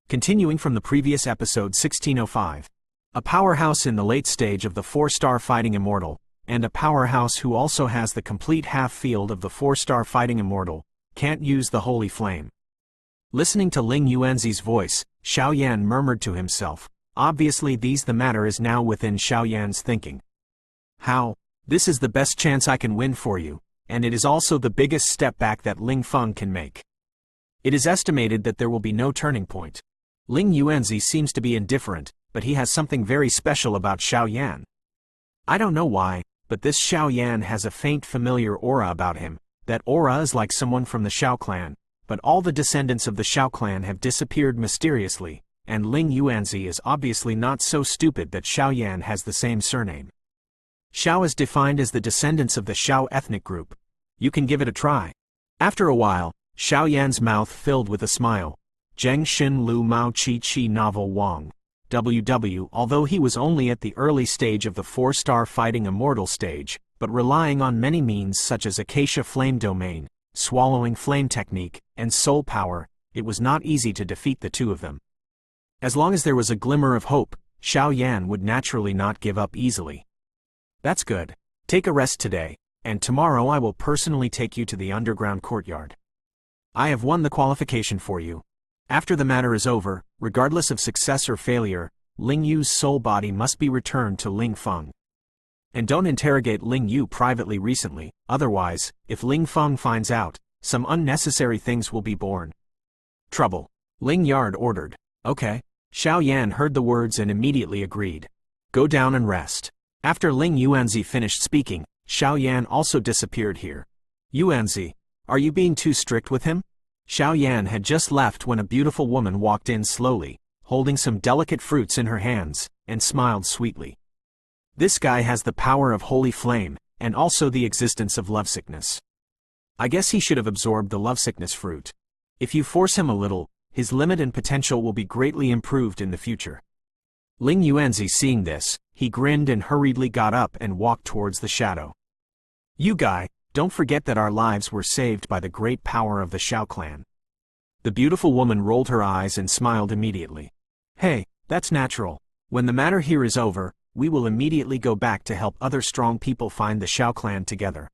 Continuing from the previous episode 1605. A powerhouse in the late stage of the 4-star Fighting Immortal, and a powerhouse who also has the complete half-field of the 4-star Fighting Immortal, can't use the Holy Flame. Listening to Ling Yuanzi's voice, Xiaoyan murmured to himself, obviously the matter is now within Xiaoyan's thinking. How? This is the best chance I can win for you, and it is also the biggest step back that Ling Feng can make. It is estimated that there will be no turning point. Ling Yuanzi seems to be indifferent, but he has something very special about Xiaoyan. I don't know why, but this Xiaoyan has a faint familiar aura about him. That aura is like someone from the Xiao clan, but all the descendants of the Xiao clan have disappeared mysteriously, and Ling Yuanzi is obviously not so stupid that Xiaoyan has the same surname. Xiao is defined as the descendants of the Xiao ethnic group. You can give it a try. After a while, Xiaoyan's mouth filled with a smile. Zheng Xin Lu Mao Chi Chi Novel Wang. WW. Although he was only at the early stage of the 4-star Fighting Immortal stage, but relying on many means such as Acacia Flame Domain, Swallowing Flame Technique, and Soul Power, it was not easy to defeat the two of them. As long as there was a glimmer of hope, Xiaoyan would naturally not give up easily. That's good. Take a rest today, and tomorrow I will personally take you to the underground courtyard. I have won the qualification for you. After the matter is over, regardless of success or failure, Ling Yu's soul body must be returned to Ling Feng. And don't interrogate Ling Yu privately recently, otherwise, if Ling Feng finds out, some unnecessary things will be born. Trouble. Ling Yard ordered. Okay. Xiaoyan heard the words and immediately agreed. Go down and rest. After Ling Yuanzi finished speaking, Xiaoyan also disappeared here. Yuanzi, are you being too strict with him? Xiaoyan had just left when a beautiful woman walked in slowly, holding some delicate fruits in her hands, and smiled sweetly. This guy has the power of Holy Flame, and also the existence of lovesickness. I guess he should have absorbed the lovesickness fruit. If you force him a little, his limit and potential will be greatly improved in the future. Ling Yuanzi seeing this, he grinned and hurriedly got up and walked towards the shadow. You guy, don't forget that our lives were saved by the great power of the Xiao clan. The beautiful woman rolled her eyes and smiled immediately. Hey, that's natural. When the matter here is over, we will immediately go back to help other strong people find the Xiao clan together.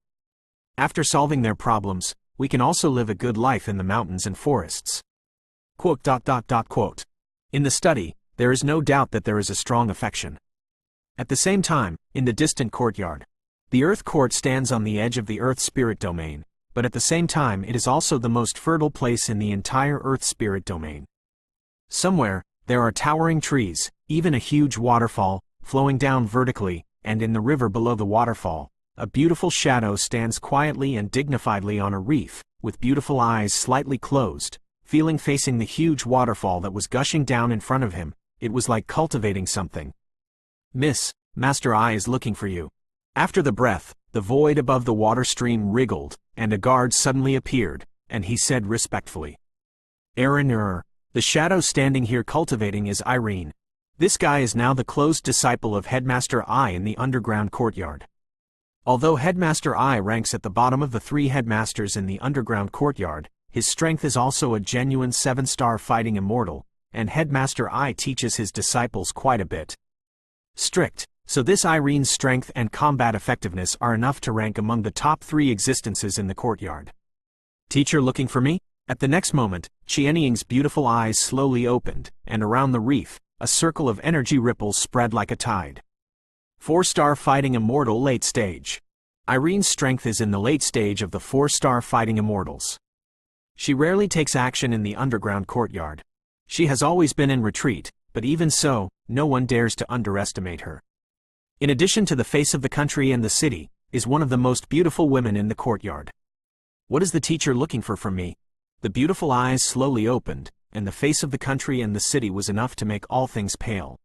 After solving their problems, we can also live a good life in the mountains and forests. Quote. In the study, there is no doubt that there is a strong affection. At the same time, in the distant courtyard, the Earth Court stands on the edge of the Earth Spirit Domain, but at the same time it is also the most fertile place in the entire Earth Spirit Domain. Somewhere, there are towering trees, even a huge waterfall, flowing down vertically, and in the river below the waterfall, a beautiful shadow stands quietly and dignifiedly on a reef, with beautiful eyes slightly closed, feeling facing the huge waterfall that was gushing down in front of him. It was like cultivating something. Miss, Master Eye is looking for you. After the breath, the void above the water stream wriggled, and a guard suddenly appeared, and he said respectfully. Irene Er, the shadow standing here cultivating is Irene. This guy is now the closed disciple of Headmaster Eye in the underground courtyard. Although Headmaster Eye ranks at the bottom of the 3 headmasters in the underground courtyard, his strength is also a genuine 7-star Fighting Immortal, and Headmaster Eye teaches his disciples quite a bit. Strict. So this Irene's strength and combat effectiveness are enough to rank among the top 3 existences in the courtyard. Teacher looking for me? At the next moment, Qianying's beautiful eyes slowly opened, and around the reef, a circle of energy ripples spread like a tide. 4-star Fighting Immortal late stage. Irene's strength is in the late stage of the 4-star Fighting Immortals. She rarely takes action in the underground courtyard. She has always been in retreat, but even so, no one dares to underestimate her. In addition to the face of the country and the city, is one of the most beautiful women in the courtyard. What is the teacher looking for from me? The beautiful eyes slowly opened, and the face of the country and the city was enough to make all things pale.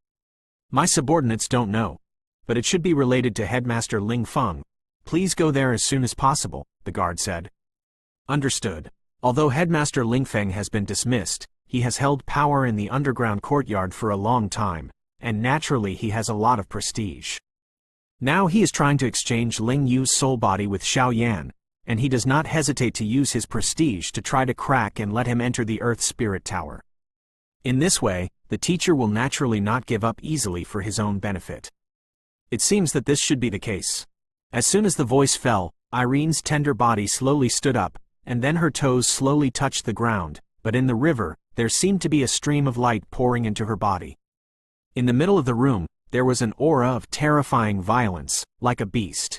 My subordinates don't know, but it should be related to Headmaster Ling Feng. Please go there as soon as possible, the guard said. Understood. Although Headmaster Ling Feng has been dismissed, he has held power in the underground courtyard for a long time, and naturally he has a lot of prestige. Now he is trying to exchange Ling Yu's soul body with Xiaoyan, and he does not hesitate to use his prestige to try to crack and let him enter the Earth Spirit Tower. In this way, the teacher will naturally not give up easily for his own benefit. It seems that this should be the case. As soon as the voice fell, Irene's tender body slowly stood up, and then her toes slowly touched the ground, but in the river, there seemed to be a stream of light pouring into her body. In the middle of the room, there was an aura of terrifying violence, like a beast.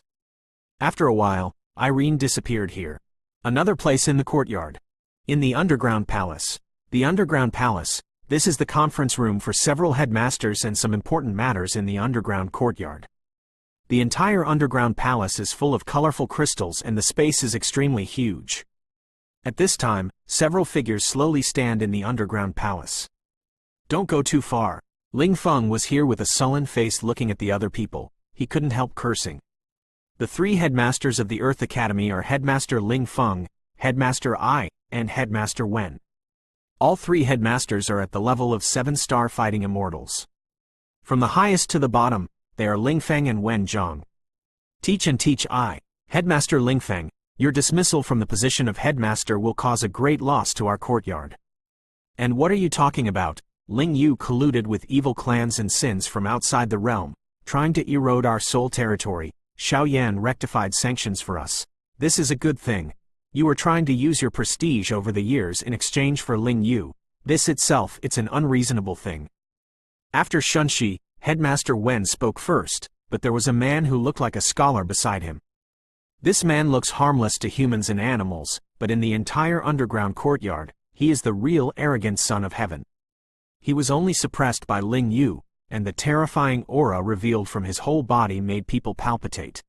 After a while, Irene disappeared here. Another place in the courtyard. In the underground palace. The underground palace, this is the conference room for several headmasters and some important matters in the underground courtyard. The entire underground palace is full of colorful crystals and the space is extremely huge. At this time, several figures slowly stand in the underground palace. Don't go too far. Ling Feng was here with a sullen face looking at the other people. He couldn't help cursing. The three headmasters of the Earth Academy are Headmaster Ling Feng, Headmaster Ai, and Headmaster Wen. All three headmasters are at the level of 7-star fighting immortals. From the highest to the bottom, they are Ling Feng and Wen Zhang. Teach and teach I. Headmaster Ling Feng, your dismissal from the position of headmaster will cause a great loss to our courtyard. And what are you talking about? Ling Yu colluded with evil clans and sins from outside the realm, trying to erode our soul territory. Xiao Yan rectified sanctions for us. This is a good thing. You are trying to use your prestige over the years in exchange for Ling Yu. This itself, it's an unreasonable thing. After Shunxi, Headmaster Wen spoke first, but there was a man who looked like a scholar beside him. This man looks harmless to humans and animals, but in the entire underground courtyard, he is the real arrogant son of heaven. He was only suppressed by Ling Yu, and the terrifying aura revealed from his whole body made people palpitate.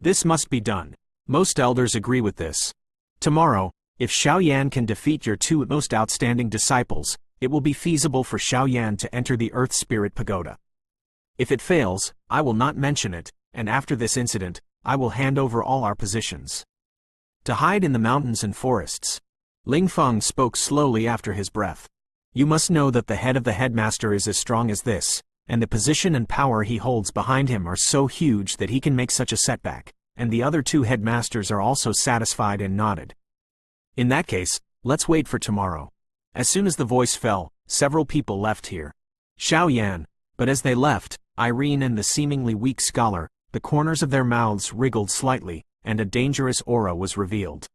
This must be done. Most elders agree with this. Tomorrow, if Xiao Yan can defeat your two most outstanding disciples, it will be feasible for Xiao Yan to enter the Earth Spirit Pagoda. If it fails, I will not mention it, and after this incident, I will hand over all our positions. To hide in the mountains and forests. Ling Feng spoke slowly after his breath. You must know that the head of the headmaster is as strong as this, and the position and power he holds behind him are so huge that he can make such a setback, and the other two headmasters are also satisfied and nodded. In that case, let's wait for tomorrow. As soon as the voice fell, several people left here. Xiao Yan, but as they left, Irene and the seemingly weak scholar, the corners of their mouths wriggled slightly, and a dangerous aura was revealed.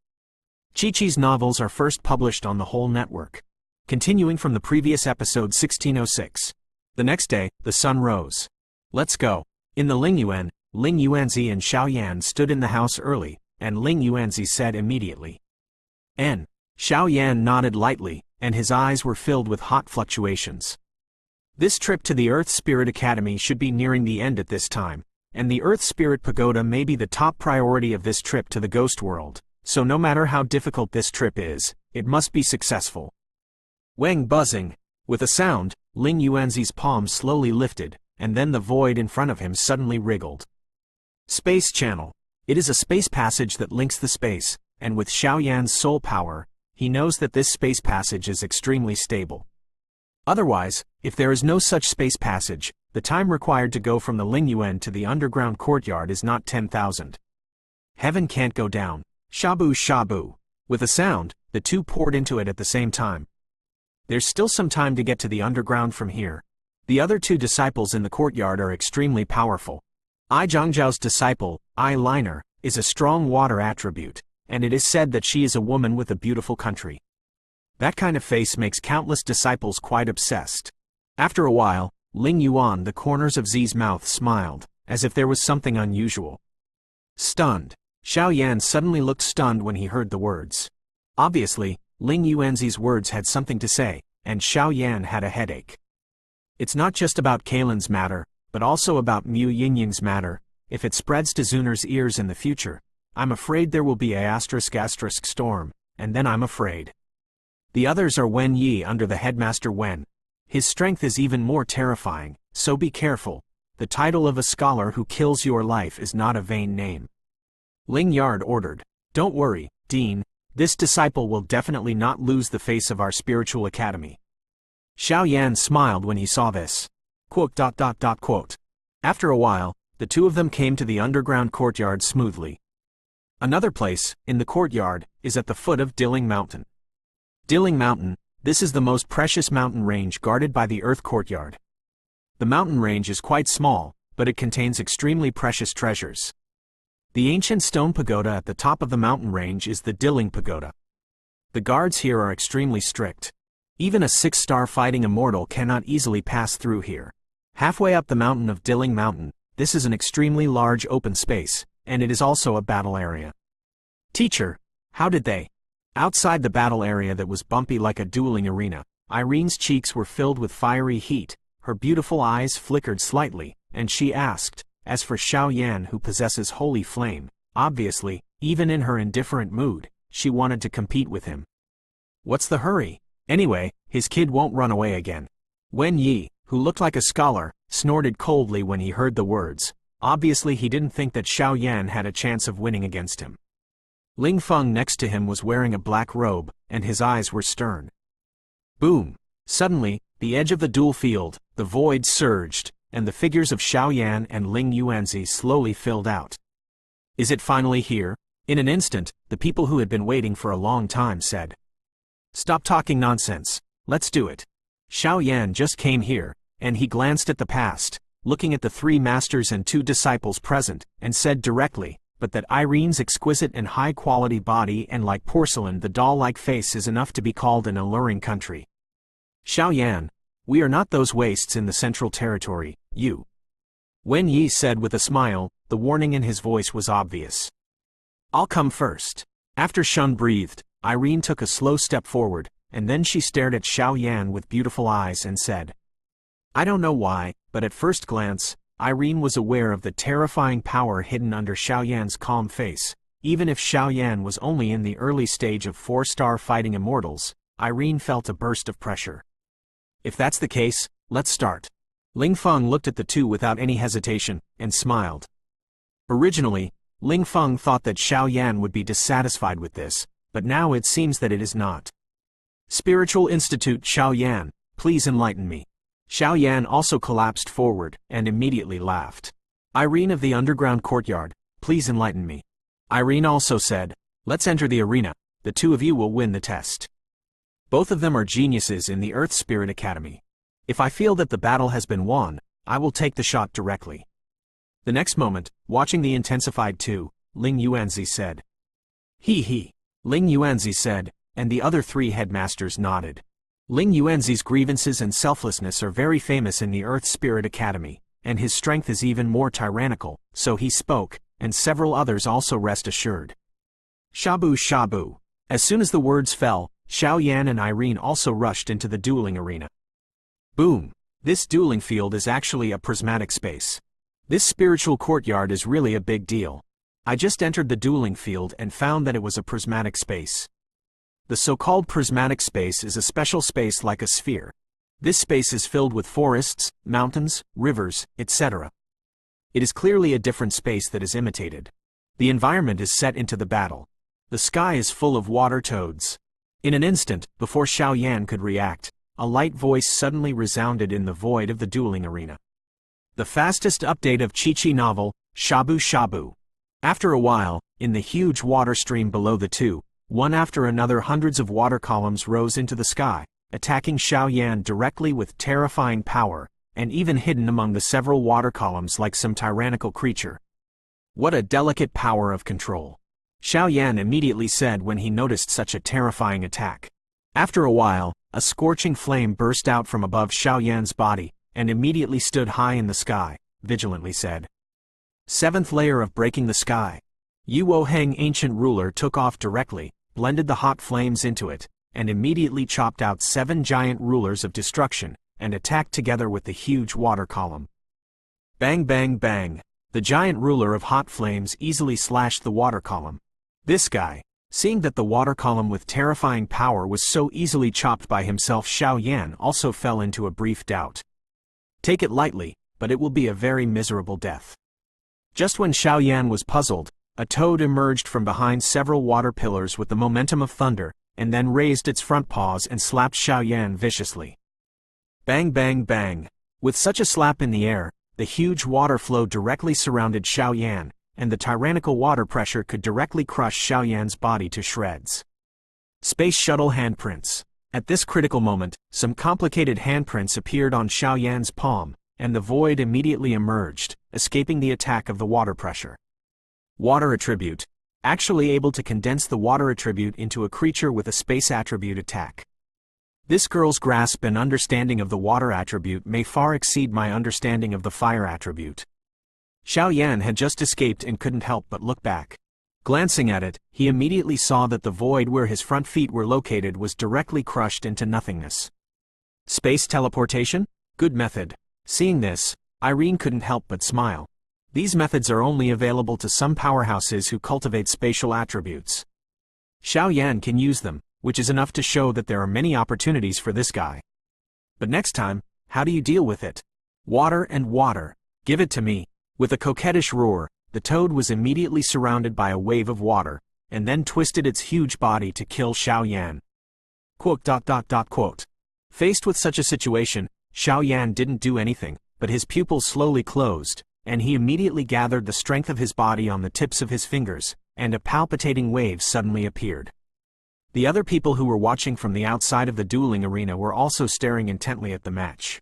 Chi-Chi's novels are first published on the whole network. Continuing from the previous episode 1606. The next day, the sun rose. Let's go. In the Lingyuan, Ling Yuanzi and Xiao Yan stood in the house early, and Ling Yuanzi said immediately. N. Xiao Yan nodded lightly, and his eyes were filled with hot fluctuations. This trip to the Earth Spirit Academy should be nearing the end at this time, and the Earth Spirit Pagoda may be the top priority of this trip to the Ghost World, so no matter how difficult this trip is, it must be successful. Wang buzzing. With a sound, Ling Yuanzi's palm slowly lifted, and then the void in front of him suddenly wriggled. Space Channel. It is a space passage that links the space, and with Xiao Yan's soul power, he knows that this space passage is extremely stable. Otherwise, if there is no such space passage, the time required to go from the Lingyuan to the underground courtyard is not 10,000. Heaven can't go down. Shabu shabu. With a sound, the two poured into it at the same time. There's still some time to get to the underground from here. The other two disciples in the courtyard are extremely powerful. Ai Zhangzhao's disciple, Ai Liner, is a strong water attribute, and it is said that she is a woman with a beautiful country. That kind of face makes countless disciples quite obsessed. After a while, Ling Yuan, the corners of Zi's mouth smiled, as if there was something unusual. Stunned. Xiao Yan suddenly looked stunned when he heard the words. Obviously, Ling Yuanzi's words had something to say, and Xiao Yan had a headache. It's not just about Kalen's matter, but also about Mu Yingying's matter. If it spreads to Zuner's ears in the future, I'm afraid there will be a *** storm, and then I'm afraid. The others are Wen Yi under the headmaster Wen. His strength is even more terrifying, so be careful. The title of a scholar who kills your life is not a vain name. Ling Yard ordered. Don't worry, Dean. This disciple will definitely not lose the face of our spiritual academy. Xiao Yan smiled when he saw this. After a while, the two of them came to the underground courtyard smoothly. Another place, in the courtyard, is at the foot of Diling Mountain. Diling Mountain, This is the most precious mountain range guarded by the Earth Courtyard. The mountain range is quite small, but it contains extremely precious treasures. The ancient stone pagoda at the top of the mountain range is the Diling Pagoda. The guards here are extremely strict. Even a 6-star fighting immortal cannot easily pass through here. Halfway up the mountain of Diling Mountain, this is an extremely large open space, and it is also a battle area. Teacher, how did they? Outside the battle area that was bumpy like a dueling arena, Irene's cheeks were filled with fiery heat, her beautiful eyes flickered slightly, and she asked, as for Xiao Yan who possesses holy flame, obviously, even in her indifferent mood, she wanted to compete with him. What's the hurry? Anyway, his kid won't run away again. Wen Yi, who looked like a scholar, snorted coldly when he heard the words. Obviously he didn't think that Xiao Yan had a chance of winning against him. Ling Feng next to him was wearing a black robe, and his eyes were stern. Boom! Suddenly, the edge of the duel field, the void surged, and the figures of Xiao Yan and Ling Yuanzi slowly filled out. Is it finally here? In an instant, the people who had been waiting for a long time said, "Stop talking nonsense, let's do it." Xiao Yan just came here, and he glanced at the past, looking at the 3 masters and 2 disciples present, and said directly, but that Irene's exquisite and high-quality body and like porcelain the doll-like face is enough to be called an alluring country. Xiao Yan, we are not those wastes in the Central Territory, you. Wen Yi said with a smile, the warning in his voice was obvious. I'll come first. After Shun breathed, Irene took a slow step forward, and then she stared at Xiao Yan with beautiful eyes and said, I don't know why, but at first glance, Irene was aware of the terrifying power hidden under Xiao Yan's calm face. Even if Xiao Yan was only in the early stage of 4-star fighting immortals, Irene felt a burst of pressure. If that's the case, let's start. Ling Feng looked at the two without any hesitation, and smiled. Originally, Ling Feng thought that Xiao Yan would be dissatisfied with this, but now it seems that it is not. Spiritual Institute Xiao Yan, please enlighten me. Xiao Yan also collapsed forward, and immediately laughed. Irene of the underground courtyard, please enlighten me. Irene also said, let's enter the arena, the two of you will win the test. Both of them are geniuses in the Earth Spirit Academy. If I feel that the battle has been won, I will take the shot directly. The next moment, watching the intensified two, Ling Yuanzi said. He. Ling Yuanzi said, and the other 3 headmasters nodded. Ling Yuanzi's grievances and selflessness are very famous in the Earth Spirit Academy, and his strength is even more tyrannical, so he spoke, and several others also rest assured. Shabu. As soon as the words fell, Xiao Yan and Irene also rushed into the dueling arena. Boom! This dueling field is actually a prismatic space. This spiritual courtyard is really a big deal. I just entered the dueling field and found that it was a prismatic space. The so-called prismatic space is a special space like a sphere. This space is filled with forests, mountains, rivers, etc. It is clearly a different space that is imitated. The environment is set into the battle. The sky is full of water toads. In an instant, before Xiao Yan could react, a light voice suddenly resounded in the void of the dueling arena. The fastest update of Chi novel, Shabu. After a while, in the huge water stream below the two, one after another hundreds of water columns rose into the sky, attacking Xiao Yan directly with terrifying power, and even hidden among the several water columns like some tyrannical creature. What a delicate power of control! Xiao Yan immediately said when he noticed such a terrifying attack. After a while, a scorching flame burst out from above Xiao Yan's body, and immediately stood high in the sky, vigilantly said. 7th layer of breaking the sky. Yu Woheng ancient ruler took off directly, blended the hot flames into it, and immediately chopped out 7 giant rulers of destruction, and attacked together with the huge water column. Bang bang bang! The giant ruler of hot flames easily slashed the water column. This guy, seeing that the water column with terrifying power was so easily chopped by himself, Xiao Yan also fell into a brief doubt. Take it lightly, but it will be a very miserable death. Just when Xiao Yan was puzzled, a toad emerged from behind several water pillars with the momentum of thunder, and then raised its front paws and slapped Xiao Yan viciously. Bang bang bang! With such a slap in the air, the huge water flow directly surrounded Xiao Yan, and the tyrannical water pressure could directly crush Xiao Yan's body to shreds. Space Shuttle Handprints. At this critical moment, some complicated handprints appeared on Xiaoyan's palm, and the void immediately emerged, escaping the attack of the water pressure. Water attribute. Actually able to condense the water attribute into a creature with a space attribute attack. This girl's grasp and understanding of the water attribute may far exceed my understanding of the fire attribute. Xiaoyan had just escaped and couldn't help but look back. Glancing at it, he immediately saw that the void where his front feet were located was directly crushed into nothingness. Space teleportation? Good method. Seeing this, Irene couldn't help but smile. These methods are only available to some powerhouses who cultivate spatial attributes. Xiaoyan can use them, which is enough to show that there are many opportunities for this guy. But next time, how do you deal with it? Water and water. Give it to me. With a coquettish roar, the toad was immediately surrounded by a wave of water, and then twisted its huge body to kill Xiaoyan. Quote. Faced with such a situation, Xiaoyan didn't do anything, but his pupils slowly closed, and he immediately gathered the strength of his body on the tips of his fingers, and a palpitating wave suddenly appeared. The other people who were watching from the outside of the dueling arena were also staring intently at the match.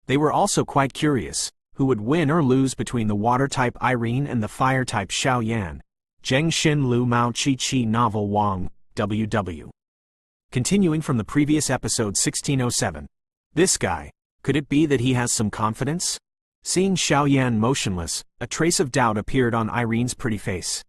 They were also quite curious, who would win or lose between the water-type Irene and the fire-type Xiaoyan. Zheng Xin Lu Mao Chi Chi Novel Wang, WW. Continuing from the previous episode 1607. This guy, could it be that he has some confidence? Seeing Xiaoyan motionless, a trace of doubt appeared on Irene's pretty face.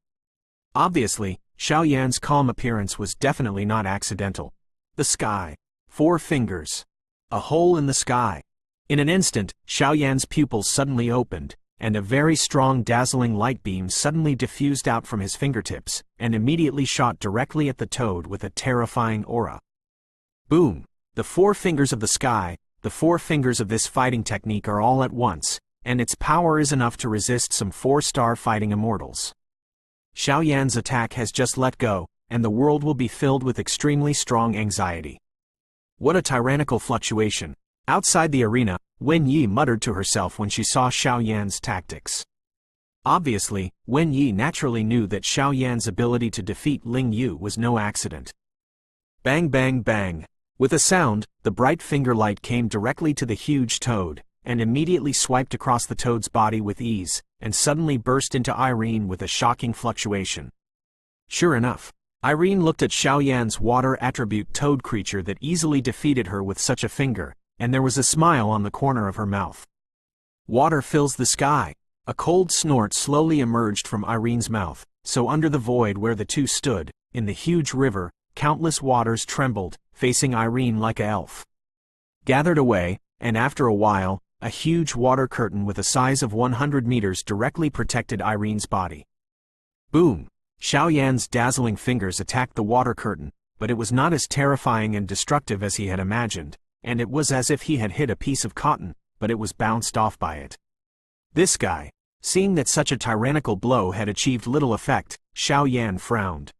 Obviously, Xiaoyan's calm appearance was definitely not accidental. The sky. 4 fingers. A hole in the sky. In an instant, Xiaoyan's pupils suddenly opened, and a very strong dazzling light beam suddenly diffused out from his fingertips, and immediately shot directly at the toad with a terrifying aura. Boom! The 4 fingers of the sky, the 4 fingers of this fighting technique are all at once, and its power is enough to resist some 4-star fighting immortals. Xiaoyan's attack has just let go, and the world will be filled with extremely strong anxiety. What a tyrannical fluctuation. Outside the arena, Wen Yi muttered to herself when she saw Xiaoyan's tactics. Obviously, Wen Yi naturally knew that Xiaoyan's ability to defeat Ling Yu was no accident. Bang bang bang. With a sound, the bright finger light came directly to the huge toad, and immediately swiped across the toad's body with ease, and suddenly burst into Irene with a shocking fluctuation. Sure enough, Irene looked at Xiaoyan's water attribute toad creature that easily defeated her with such a finger, and there was a smile on the corner of her mouth. Water fills the sky. A cold snort slowly emerged from Irene's mouth, so under the void where the two stood, in the huge river, countless waters trembled, facing Irene like an elf. Gathered away, and after a while, a huge water curtain with a size of 100 meters directly protected Irene's body. Boom! Xiaoyan's dazzling fingers attacked the water curtain, but it was not as terrifying and destructive as he had imagined, and it was as if he had hit a piece of cotton, but it was bounced off by it. This guy, seeing that such a tyrannical blow had achieved little effect, Xiaoyan frowned.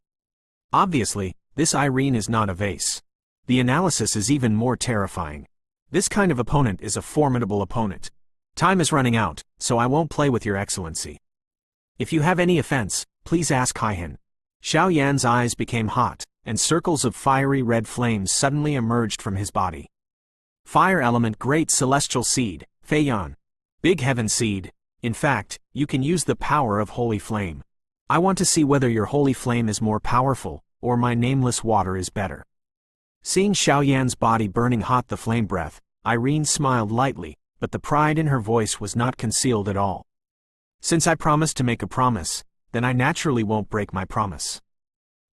Obviously, this Irene is not a vase. The analysis is even more terrifying. This kind of opponent is a formidable opponent. Time is running out, so I won't play with your excellency. If you have any offense, please ask Haihan. Xiaoyan's eyes became hot, and circles of fiery red flames suddenly emerged from his body. Fire element Great Celestial Seed, Feiyan. Big Heaven Seed. In fact, you can use the power of Holy Flame. I want to see whether your Holy Flame is more powerful, or my nameless water is better. Seeing Xiaoyan's body burning hot the flame breath, Irene smiled lightly, but the pride in her voice was not concealed at all. Since I promised to make a promise, then I naturally won't break my promise.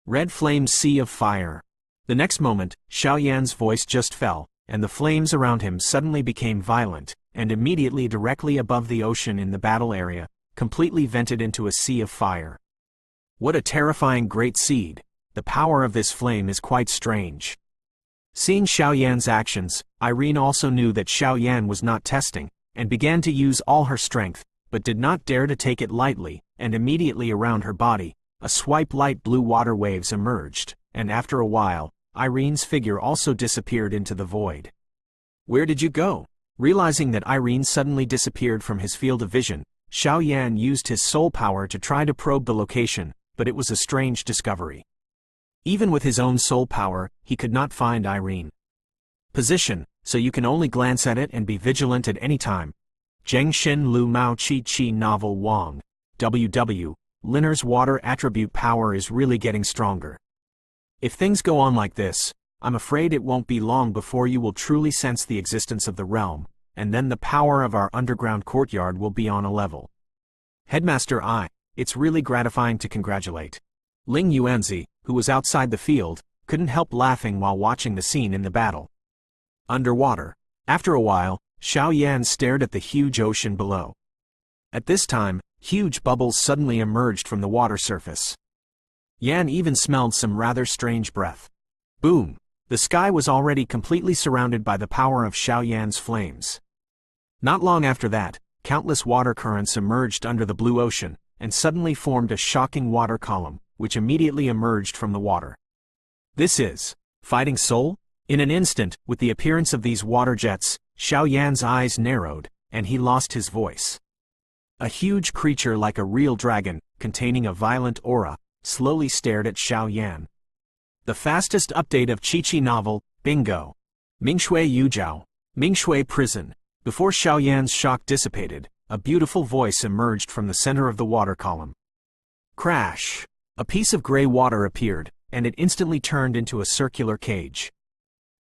Red Flame Sea of Fire. The next moment, Xiaoyan's voice just fell, and the flames around him suddenly became violent, and immediately directly above the ocean in the battle area, completely vented into a sea of fire. What a terrifying great seed! The power of this flame is quite strange. Seeing Xiaoyan's actions, Irene also knew that Xiaoyan was not testing, and began to use all her strength, but did not dare to take it lightly, and immediately around her body, a swipe light blue water waves emerged, and after a while, Irene's figure also disappeared into the void. Where did you go? Realizing that Irene suddenly disappeared from his field of vision, Xiaoyan used his soul power to try to probe the location, but it was a strange discovery. Even with his own soul power, he could not find Irene. Position, so you can only glance at it and be vigilant at any time. Zheng Xin Lu Mao Chi Chi Novel Wang. WW. Linner's water attribute power is really getting stronger. If things go on like this, I'm afraid it won't be long before you will truly sense the existence of the realm, and then the power of our underground courtyard will be on a level. Headmaster it's really gratifying to congratulate. Ling Yuanzi, who was outside the field, couldn't help laughing while watching the scene in the battle. Underwater. After a while, Xiao Yan stared at the huge ocean below. At this time, huge bubbles suddenly emerged from the water surface. Yan even smelled some rather strange breath. Boom! The sky was already completely surrounded by the power of Xiao Yan's flames. Not long after that, countless water currents emerged under the blue ocean, and suddenly formed a shocking water column, which immediately emerged from the water. This is fighting soul? In an instant, with the appearance of these water jets, Xiao Yan's eyes narrowed, and he lost his voice. A huge creature like a real dragon, containing a violent aura, slowly stared at Xiao Yan. The fastest update of Chi-Chi novel, bingo. Mingshui Yujiao, Mingshui Prison. Before Xiao Yan's shock dissipated, a beautiful voice emerged from the center of the water column. Crash! A piece of gray water appeared, and it instantly turned into a circular cage.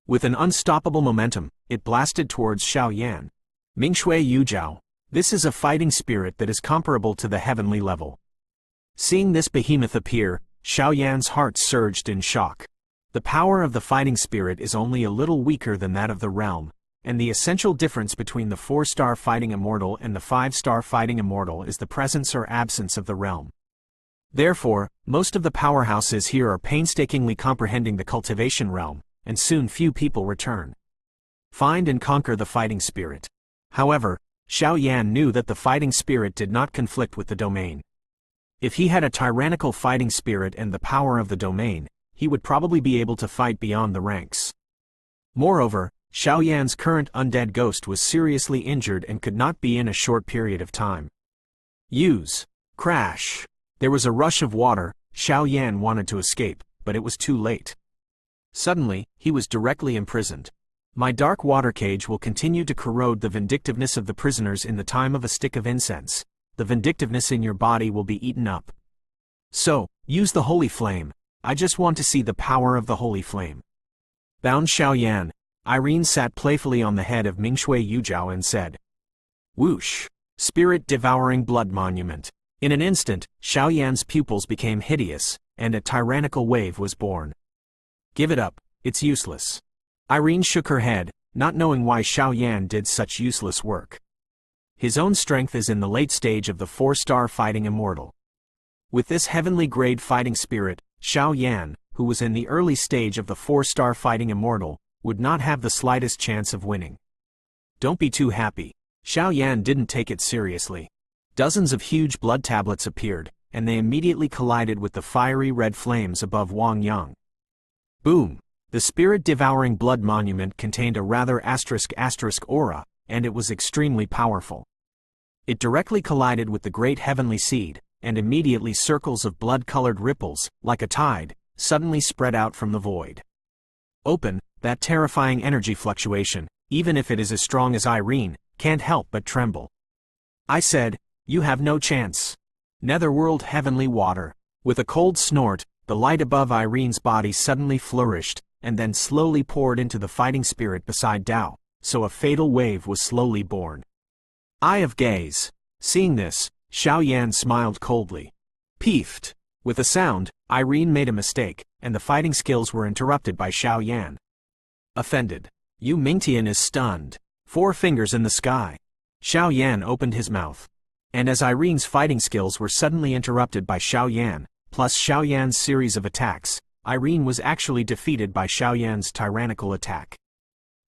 With an unstoppable momentum, it blasted towards Xiao Yan. Mingshui Yujiao. This is a fighting spirit that is comparable to the heavenly level. Seeing this behemoth appear, Xiao Yan's heart surged in shock. The power of the fighting spirit is only a little weaker than that of the realm, and the essential difference between the 4-star fighting immortal and the 5-star fighting immortal is the presence or absence of the realm. Therefore, most of the powerhouses here are painstakingly comprehending the cultivation realm, and soon few people return. Find and conquer the fighting spirit. However, Xiao Yan knew that the fighting spirit did not conflict with the domain. If he had a tyrannical fighting spirit and the power of the domain, he would probably be able to fight beyond the ranks. Moreover, Xiao Yan's current undead ghost was seriously injured and could not be in a short period of time. Use. Crash. There was a rush of water. Xiao Yan wanted to escape, but it was too late. Suddenly, he was directly imprisoned. My dark water cage will continue to corrode the vindictiveness of the prisoners in the time of a stick of incense. The vindictiveness in your body will be eaten up. So, use the holy flame. I just want to see the power of the holy flame. Bound Xiao Yan, Irene sat playfully on the head of Mingshui Yujiao and said, Whoosh! Spirit-devouring blood monument. In an instant, Xiao Yan's pupils became hideous, and a tyrannical wave was born. Give it up, it's useless. Irene shook her head, not knowing why Xiao Yan did such useless work. His own strength is in the late stage of the 4-star fighting immortal. With this heavenly grade fighting spirit, Xiao Yan, who was in the early stage of the 4-star fighting immortal, would not have the slightest chance of winning. Don't be too happy. Xiao Yan didn't take it seriously. Dozens of huge blood tablets appeared, and they immediately collided with the fiery red flames above Wang Yang. Boom! The spirit-devouring blood monument contained a rather asterisk aura, and it was extremely powerful. It directly collided with the great heavenly seed, and immediately circles of blood-colored ripples, like a tide, suddenly spread out from the void. Open, that terrifying energy fluctuation, even if it is as strong as Irene, can't help but tremble. I said, you have no chance. Netherworld heavenly water. With a cold snort, the light above Irene's body suddenly flourished, and then slowly poured into the fighting spirit beside Dao, so a fatal wave was slowly born. Eye of gaze. Seeing this, Xiao Yan smiled coldly. Peefed. With a sound, Irene made a mistake, and the fighting skills were interrupted by Xiao Yan. Offended. Yu Mingtian is stunned. 4 fingers in the sky. Xiao Yan opened his mouth. And as Irene's fighting skills were suddenly interrupted by Xiao Yan, plus Xiao Yan's series of attacks, Irene was actually defeated by Xiao Yan's tyrannical attack.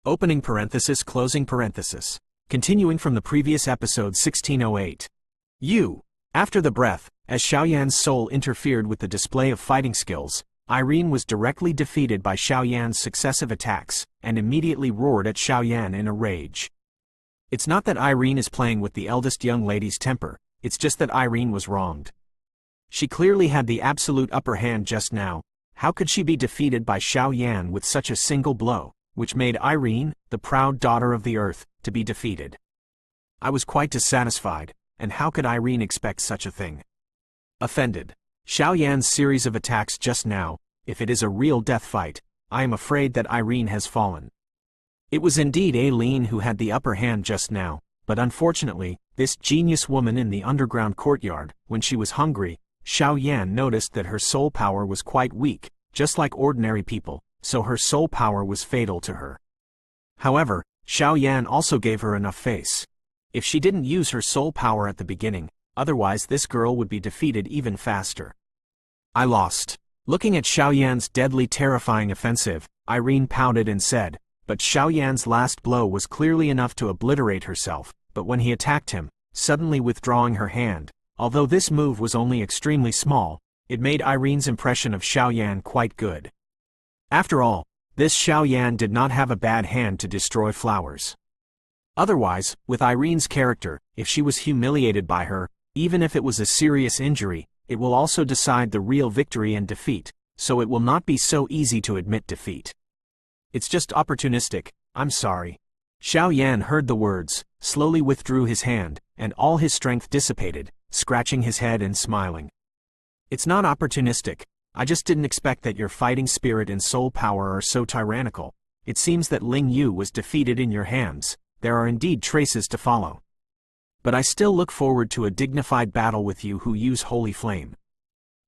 Opening parenthesis, closing parenthesis. Continuing from the previous episode 1608. After the breath, as Xiao Yan's soul interfered with the display of fighting skills, Irene was directly defeated by Xiao Yan's successive attacks, and immediately roared at Xiao Yan in a rage. It's not that Irene is playing with the eldest young lady's temper, it's just that Irene was wronged. She clearly had the absolute upper hand just now, How could she be defeated by Xiao Yan with such a single blow, which made Irene, the proud daughter of the earth, to be defeated? I was quite dissatisfied, and how could Irene expect such a thing? Offended. Xiao Yan's series of attacks just now, if it is a real death fight, I am afraid that Irene has fallen. It was indeed Aileen who had the upper hand just now, but unfortunately, this genius woman in the underground courtyard, when she was hungry, Xiao Yan noticed that her soul power was quite weak, just like ordinary people, so her soul power was fatal to her. However, Xiao Yan also gave her enough face. If she didn't use her soul power at the beginning, otherwise this girl would be defeated even faster. I lost. Looking at Xiao Yan's deadly terrifying offensive, Irene pouted and said, but Xiao Yan's last blow was clearly enough to obliterate herself, but when he attacked him, suddenly withdrawing her hand, although this move was only extremely small, it made Irene's impression of Xiao Yan quite good. After all, this Xiao Yan did not have a bad hand to destroy flowers. Otherwise, with Irene's character, if she was humiliated by her, even if it was a serious injury, it will also decide the real victory and defeat, so it will not be so easy to admit defeat. It's just opportunistic, I'm sorry. Xiao Yan heard the words, slowly withdrew his hand, and all his strength dissipated, scratching his head and smiling. It's not opportunistic, I just didn't expect that your fighting spirit and soul power are so tyrannical. It seems that Ling Yu was defeated in your hands, there are indeed traces to follow. But I still look forward to a dignified battle with you who use Holy Flame.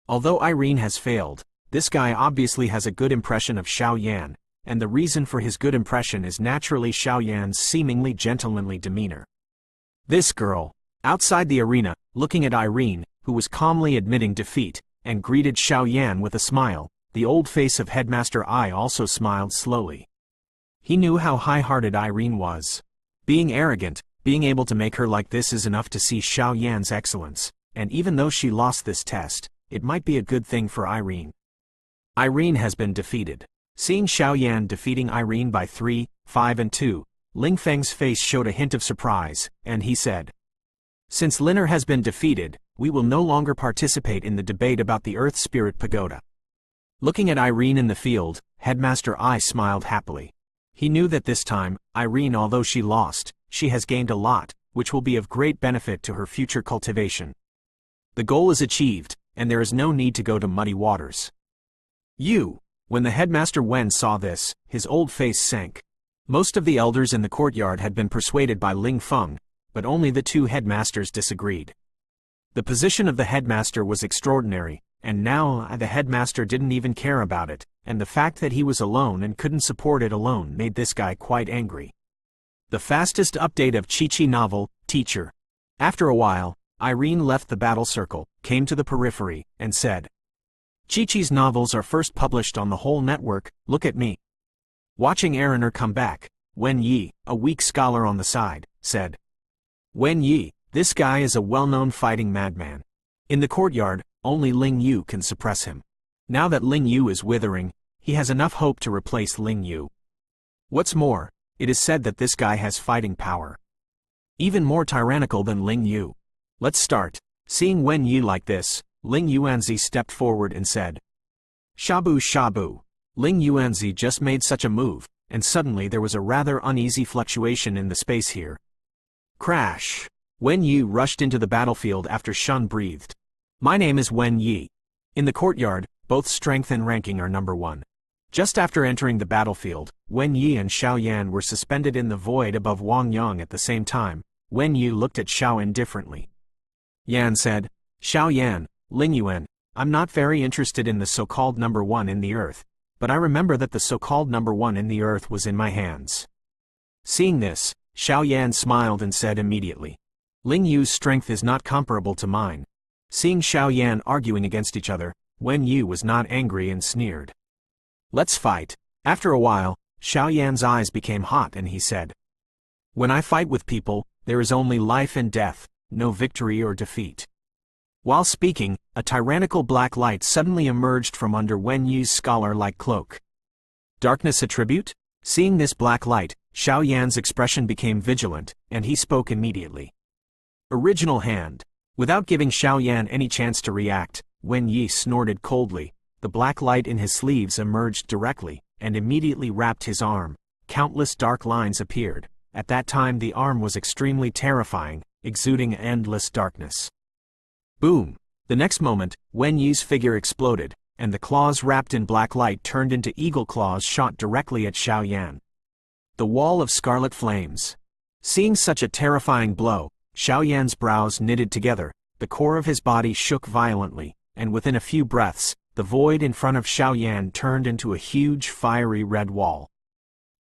Although Irene has failed, this guy obviously has a good impression of Xiao Yan, and the reason for his good impression is naturally Xiao Yan's seemingly gentlemanly demeanor. This girl, outside the arena, looking at Irene, who was calmly admitting defeat, and greeted Xiao Yan with a smile, the old face of Headmaster Ai also smiled slowly. He knew how high-hearted Irene was. Being arrogant, being able to make her like this is enough to see Xiao Yan's excellence, and even though she lost this test, it might be a good thing for Irene. Irene has been defeated. Seeing Xiao Yan defeating Irene by 3, 5 and 2, Ling Feng's face showed a hint of surprise, and he said, since Liner has been defeated, we will no longer participate in the debate about the Earth Spirit Pagoda. Looking at Irene in the field, Headmaster Ai smiled happily. He knew that this time, Irene, although she lost, she has gained a lot, which will be of great benefit to her future cultivation. The goal is achieved, and there is no need to go to muddy waters. When the Headmaster Wen saw this, his old face sank. Most of the elders in the courtyard had been persuaded by Ling Feng, but only the two headmasters disagreed. The position of the headmaster was extraordinary, and now the headmaster didn't even care about it, and the fact that he was alone and couldn't support it alone made this guy quite angry. The fastest update of Chi-Chi novel, Teacher. After a while, Irene left the battle circle, came to the periphery, and said, Chi-Chi's novels are first published on the whole network, look at me. Watching Erin Er come back, Wen Yi, a weak scholar on the side, said, Wen Yi, this guy is a well-known fighting madman. In the courtyard, only Ling Yu can suppress him. Now that Ling Yu is withering, he has enough hope to replace Ling Yu. What's more, it is said that this guy has fighting power. Even more tyrannical than Ling Yu. Let's start. Seeing Wen Yi like this, Ling Yuanzi stepped forward and said, Shabu Shabu. Ling Yuanzi just made such a move, and suddenly there was a rather uneasy fluctuation in the space here. Crash! Wen Yi rushed into the battlefield after Shun breathed. My name is Wen Yi. In the courtyard, both strength and ranking are number 1. Just after entering the battlefield, Wen Yi and Xiao Yan were suspended in the void above Wang Yang at the same time. Wen Yi looked at Xiao indifferently. Yan said, Xiao Yan, Ling Yuan, I'm not very interested in the so-called number 1 in the earth, but I remember that the so-called number 1 in the earth was in my hands. Seeing this, Xiao Yan smiled and said immediately, Ling Yu's strength is not comparable to mine. Seeing Xiao Yan arguing against each other, Wen Yi was not angry and sneered. Let's fight. After a while, Xiao Yan's eyes became hot and he said, When I fight with people, there is only life and death, no victory or defeat. While speaking, a tyrannical black light suddenly emerged from under Wen Yi's scholar-like cloak. Darkness attribute? Seeing this black light, Xiao Yan's expression became vigilant, and he spoke immediately. Original hand. Without giving Xiao Yan any chance to react, Wen Yi snorted coldly, the black light in his sleeves emerged directly, and immediately wrapped his arm. Countless dark lines appeared. At that time the arm was extremely terrifying, exuding endless darkness. Boom! The next moment, Wen Yi's figure exploded, and the claws wrapped in black light turned into eagle claws shot directly at Xiaoyan. The wall of scarlet flames. Seeing such a terrifying blow, Xiaoyan's brows knitted together, the core of his body shook violently, and within a few breaths, the void in front of Xiaoyan turned into a huge fiery red wall.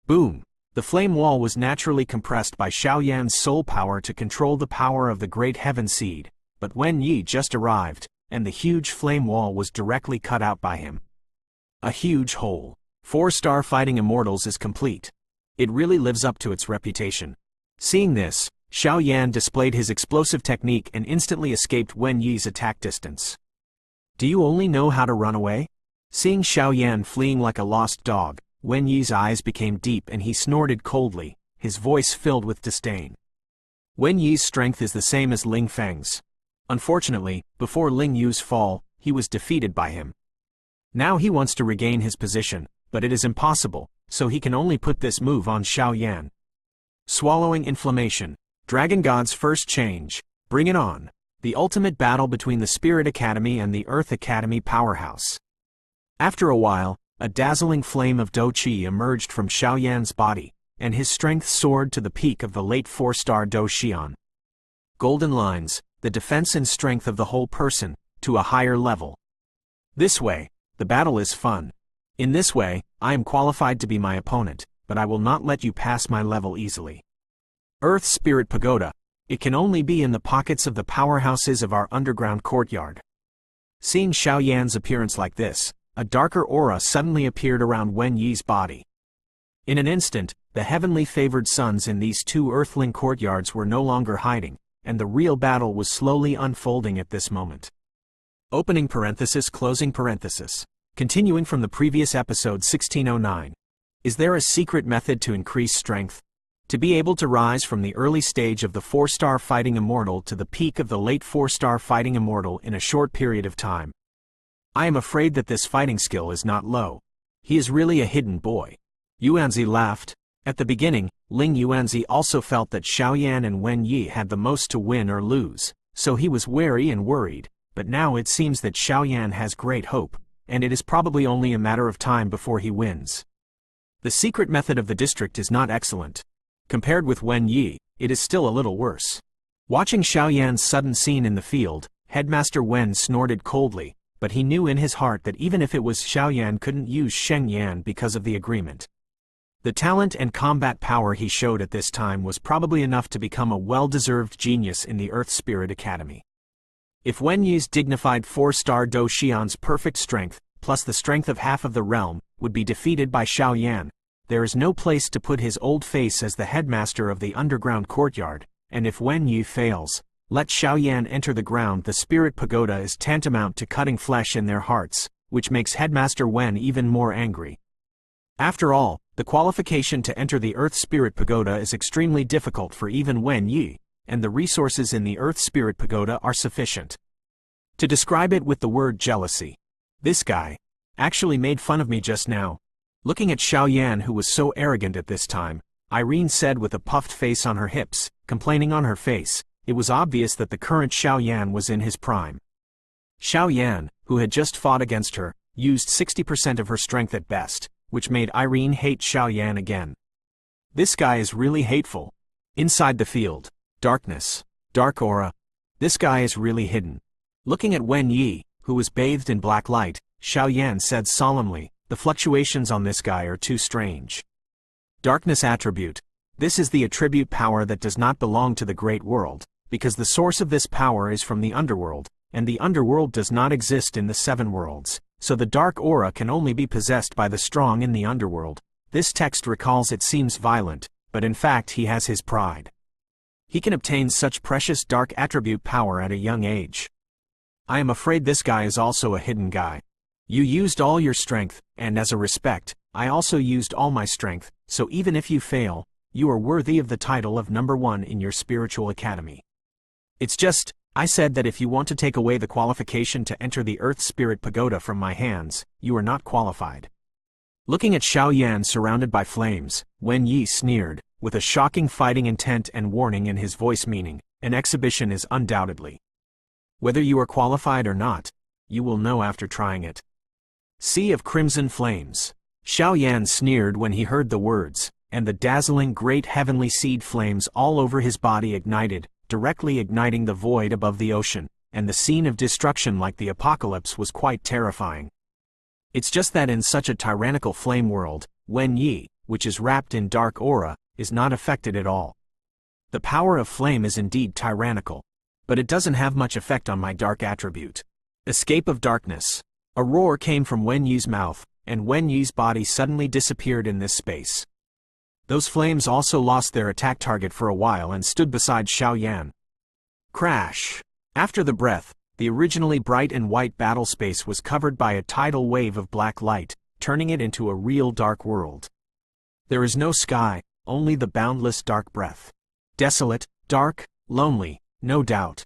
Boom! The flame wall was naturally compressed by Xiaoyan's soul power to control the power of the great heaven seed, but Wen Yi just arrived, and the huge flame wall was directly cut out by him. A huge hole. 4-star Fighting Immortals is complete. It really lives up to its reputation. Seeing this, Xiaoyan displayed his explosive technique and instantly escaped Wen Yi's attack distance. Do you only know how to run away? Seeing Xiaoyan fleeing like a lost dog, Wen Yi's eyes became deep and he snorted coldly, his voice filled with disdain. Wen Yi's strength is the same as Ling Feng's. Unfortunately, before Ling Yu's fall, he was defeated by him. Now he wants to regain his position, but it is impossible, so he can only put this move on Xiaoyan. Swallowing inflammation. Dragon God's first change. Bring it on. The ultimate battle between the Spirit Academy and the Earth Academy powerhouse. After a while, a dazzling flame of Do Qi emerged from Xiaoyan's body, and his strength soared to the peak of the late 4-star Do Xian. Golden lines, the defense and strength of the whole person, to a higher level. This way, the battle is fun. In this way, I am qualified to be my opponent, but I will not let you pass my level easily. Earth Spirit Pagoda. It can only be in the pockets of the powerhouses of our underground courtyard. Seeing Xiaoyan's appearance like this, a darker aura suddenly appeared around Wen Yi's body. In an instant, the heavenly favored sons in these two earthling courtyards were no longer hiding, and the real battle was slowly unfolding at this moment. Opening parenthesis, closing parenthesis. Continuing from the previous episode 1609. Is there a secret method to increase strength? To be able to rise from the early stage of the 4-star Fighting Immortal to the peak of the late 4-star Fighting Immortal in a short period of time. I am afraid that this fighting skill is not low. He is really a hidden boy. Yuanzi laughed. At the beginning, Ling Yuanzi also felt that Xiaoyan and Wen Yi had the most to win or lose, so he was wary and worried, but now it seems that Xiaoyan has great hope, and it is probably only a matter of time before he wins. The secret method of the district is not excellent. Compared with Wen Yi, it is still a little worse. Watching Xiaoyan's sudden scene in the field, Headmaster Wen snorted coldly, but he knew in his heart that even if it was Xiaoyan couldn't use Sheng Yan because of the agreement. The talent and combat power he showed at this time was probably enough to become a well-deserved genius in the Earth Spirit Academy. If Wen Yi's dignified 4-star Do Xian's perfect strength, plus the strength of half of the realm, would be defeated by Xiaoyan, there is no place to put his old face as the headmaster of the underground courtyard, and if Wen Yi fails, let Xiaoyan enter the ground. The Spirit Pagoda is tantamount to cutting flesh in their hearts, which makes Headmaster Wen even more angry. After all, the qualification to enter the Earth Spirit Pagoda is extremely difficult for even Wen Yi, and the resources in the Earth Spirit Pagoda are sufficient. To describe it with the word jealousy. This guy actually made fun of me just now. Looking at Xiaoyan, who was so arrogant at this time, Irene said with a puffed face on her hips, complaining on her face. It was obvious that the current Xiaoyan was in his prime. Xiaoyan, who had just fought against her, used 60% of her strength at best, which made Irene hate Xiaoyan again. This guy is really hateful. Inside the field, darkness, dark aura. This guy is really hidden. Looking at Wen Yi, who was bathed in black light, Xiaoyan said solemnly, the fluctuations on this guy are too strange. Darkness attribute. This is the attribute power that does not belong to the great world, because the source of this power is from the underworld, and the underworld does not exist in the 7 worlds, so the dark aura can only be possessed by the strong in the underworld. This text recalls it seems violent, but in fact he has his pride. He can obtain such precious dark attribute power at a young age. I am afraid this guy is also a hidden guy. You used all your strength, and as a respect, I also used all my strength, so even if you fail, you are worthy of the title of #1 in your spiritual academy. It's just, I said that if you want to take away the qualification to enter the Earth Spirit Pagoda from my hands, you are not qualified. Looking at Xiao Yan surrounded by flames, Wen Yi sneered, with a shocking fighting intent and warning in his voice, meaning, an exhibition is undoubtedly. Whether you are qualified or not, you will know after trying it. Sea of Crimson Flames. Xiao Yan sneered when he heard the words, and the dazzling great heavenly seed flames all over his body ignited, directly igniting the void above the ocean, and the scene of destruction like the apocalypse was quite terrifying. It's just that in such a tyrannical flame world, Wen Yi, which is wrapped in dark aura, is not affected at all. The power of flame is indeed tyrannical, but it doesn't have much effect on my dark attribute. Escape of darkness. A roar came from Wen Yi's mouth, and Wen Yi's body suddenly disappeared in this space. Those flames also lost their attack target for a while and stood beside Xiao Yan. Crash! After the breath, the originally bright and white battle space was covered by a tidal wave of black light, turning it into a real dark world. There is no sky, only the boundless dark breath. Desolate, dark, lonely, no doubt.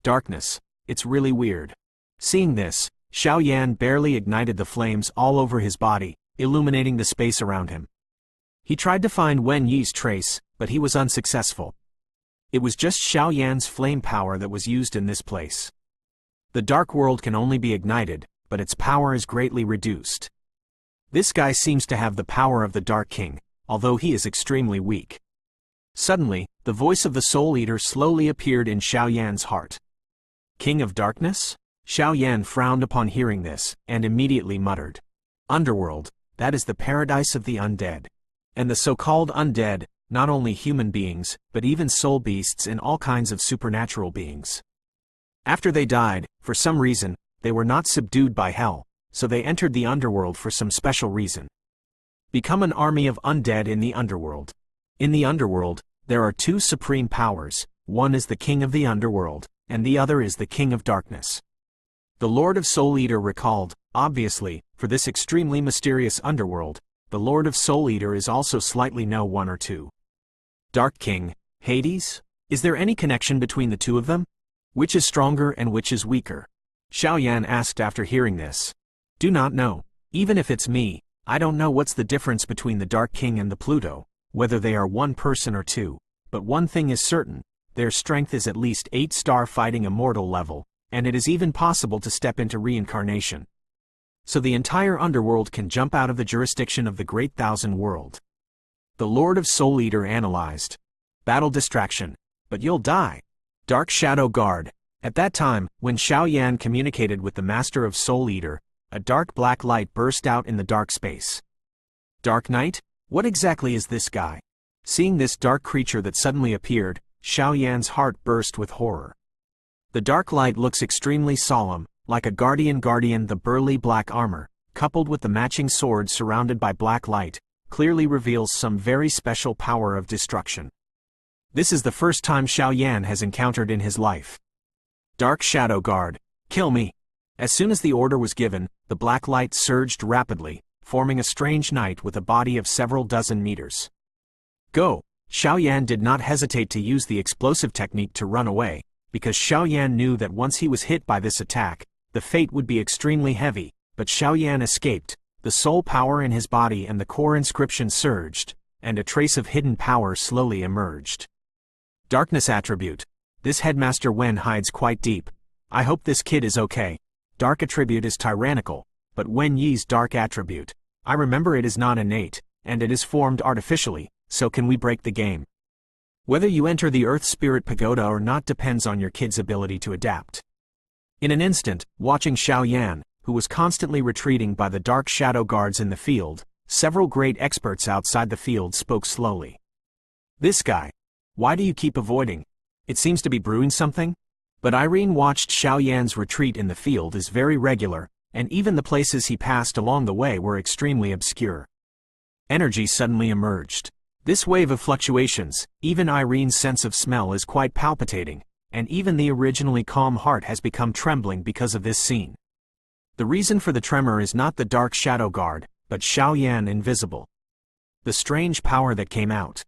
Darkness, it's really weird. Seeing this, Xiao Yan barely ignited the flames all over his body, illuminating the space around him. He tried to find Wen Yi's trace, but he was unsuccessful. It was just Xiao Yan's flame power that was used in this place. The dark world can only be ignited, but its power is greatly reduced. This guy seems to have the power of the Dark King, although he is extremely weak. Suddenly, the voice of the Soul Eater slowly appeared in Xiao Yan's heart. King of Darkness? Xiao Yan frowned upon hearing this, and immediately muttered. Underworld, that is the paradise of the undead. And the so-called undead, not only human beings, but even soul beasts and all kinds of supernatural beings. After they died, for some reason, they were not subdued by hell, so they entered the underworld for some special reason. Become an army of undead in the underworld. In the underworld, there are two supreme powers, one is the king of the underworld, and the other is the king of darkness. The Lord of Soul Eater recalled, obviously, for this extremely mysterious underworld, the Lord of Soul Eater is also slightly know one or two. Dark King, Hades? Is there any connection between the two of them? Which is stronger and which is weaker? Xiao Yan asked after hearing this. Do not know. Even if it's me, I don't know what's the difference between the Dark King and the Pluto, whether they are one person or two, but one thing is certain, their strength is at least 8-star fighting immortal level, and it is even possible to step into reincarnation. So the entire underworld can jump out of the jurisdiction of the Great Thousand World. The Lord of Soul Eater analyzed. Battle distraction. But you'll die. Dark Shadow Guard. At that time, when Xiao Yan communicated with the Master of Soul Eater, a dark black light burst out in the dark space. Dark Knight? What exactly is this guy? Seeing this dark creature that suddenly appeared, Xiao Yan's heart burst with horror. The dark light looks extremely solemn, like a guardian. The burly black armor, coupled with the matching sword surrounded by black light, clearly reveals some very special power of destruction. This is the first time Xiao Yan has encountered in his life. Dark Shadow Guard, kill me! As soon as the order was given, the black light surged rapidly, forming a strange knight with a body of several dozen meters. Go! Xiao Yan did not hesitate to use the explosive technique to run away, because Xiao Yan knew that once he was hit by this attack, the fate would be extremely heavy, but Xiao Yan escaped, the soul power in his body and the core inscription surged, and a trace of hidden power slowly emerged. Darkness attribute. This headmaster Wen hides quite deep. I hope this kid is okay. Dark attribute is tyrannical, but Wen Yi's dark attribute, I remember it is not innate, and it is formed artificially, so can we break the game? Whether you enter the Earth Spirit Pagoda or not depends on your kid's ability to adapt. In an instant, watching Xiao Yan, who was constantly retreating by the dark shadow guards in the field, several great experts outside the field spoke slowly. This guy. Why do you keep avoiding? It seems to be brewing something? But Irene watched Xiao Yan's retreat in the field is very regular, and even the places he passed along the way were extremely obscure. Energy suddenly emerged. This wave of fluctuations, even Irene's sense of smell is quite palpitating, and even the originally calm heart has become trembling because of this scene. The reason for the tremor is not the dark shadow guard, but Xiao Yan invisible. The strange power that came out.